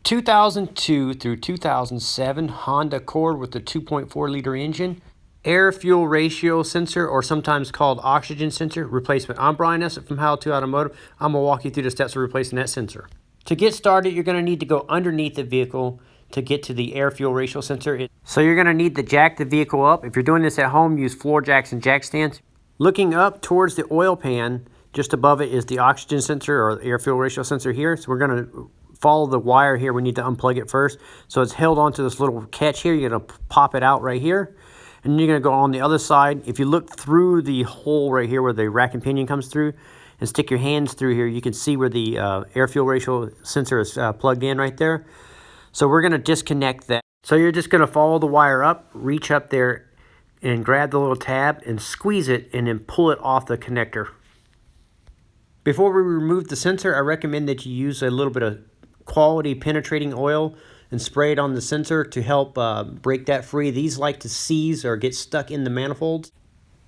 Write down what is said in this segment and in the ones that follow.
2002 through 2007 Honda Accord with the 2.4 liter engine, air fuel ratio sensor, or sometimes called oxygen sensor replacement. I'm Brian Essett from How to Automotive. I'm going to walk you through the steps of replacing that sensor. To get started, you're going to need to go underneath the vehicle to get to the air fuel ratio sensor. So you're going to need to jack the vehicle up. If you're doing this at home, use floor jacks and jack stands. Looking up towards the oil pan, just above it is the oxygen sensor or air fuel ratio sensor here. So we're going to follow the wire here. We need to unplug it first. So it's held onto this little catch here. You're going to pop it out right here. And you're going to go on the other side. If you look through the hole right here where the rack and pinion comes through and stick your hands through here, you can see where the air fuel ratio sensor is plugged in right there. So we're going to disconnect that. So you're just going to follow the wire up, reach up there and grab the little tab and squeeze it and then pull it off the connector. Before we remove the sensor, I recommend that you use a little bit of quality penetrating oil and spray it on the sensor to help break that free. These like to seize or get stuck in the manifolds.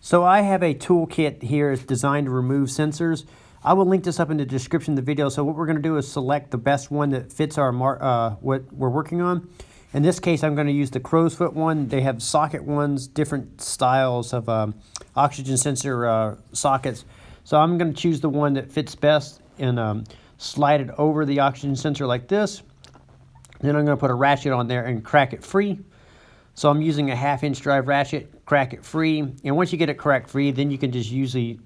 So I have a toolkit here that's designed to remove sensors. I will link this up in the description of the video. So what we're going to do is select the best one that fits our what we're working on. In this case, I'm going to use the crow's foot one. They have socket ones, different styles of oxygen sensor sockets. So I'm going to choose the one that fits best and slide it over the oxygen sensor like this. Then I'm going to put a ratchet on there and crack it free. So I'm using a 1/2-inch drive ratchet, crack it free. And once you get it cracked free, then you can just usually,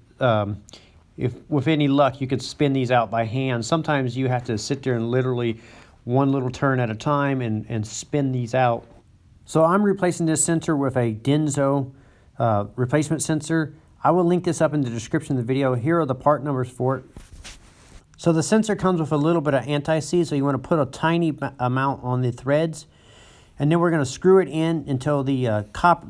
if with any luck, you can spin these out by hand. Sometimes you have to sit there and literally one little turn at a time and spin these out. So I'm replacing this sensor with a Denso replacement sensor. I will link this up in the description of the video. Here are the part numbers for it. So the sensor comes with a little bit of anti-seize, so you want to put a tiny amount on the threads. And then we're going to screw it in until the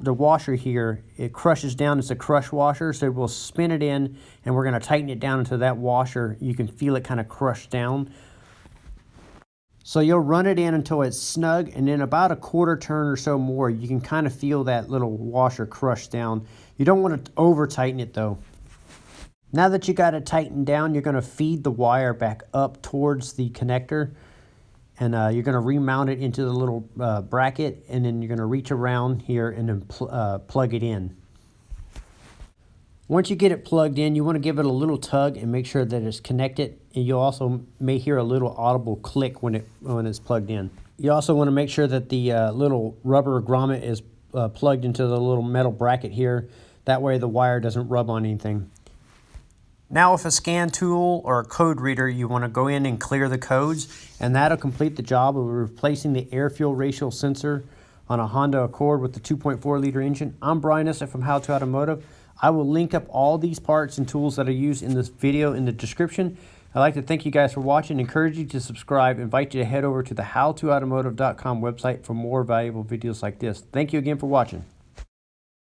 washer here, it crushes down. It's a crush washer, so we'll spin it in and we're going to tighten it down until that washer, you can feel it kind of crush down. So you'll run it in until it's snug, and then about a quarter turn or so more, you can kind of feel that little washer crush down. You don't want to over tighten it though. Now that you got it tightened down, you're going to feed the wire back up towards the connector, and you're going to remount it into the little bracket, and then you're going to reach around here and then plug it in. Once you get it plugged in, you want to give it a little tug and make sure that it's connected, and you also may hear a little audible click when it's plugged in. You also want to make sure that the little rubber grommet is plugged into the little metal bracket here. That way the wire doesn't rub on anything. Now with a scan tool or a code reader, you want to go in and clear the codes, and that'll complete the job of replacing the air fuel ratio sensor on a Honda Accord with the 2.4 liter engine. I'm Brian Essett from How to Automotive. I will link up all these parts and tools that are used in this video in the description. I'd like to thank you guys for watching, encourage you to subscribe, invite you to head over to the howtoautomotive.com website for more valuable videos like this. Thank you again for watching.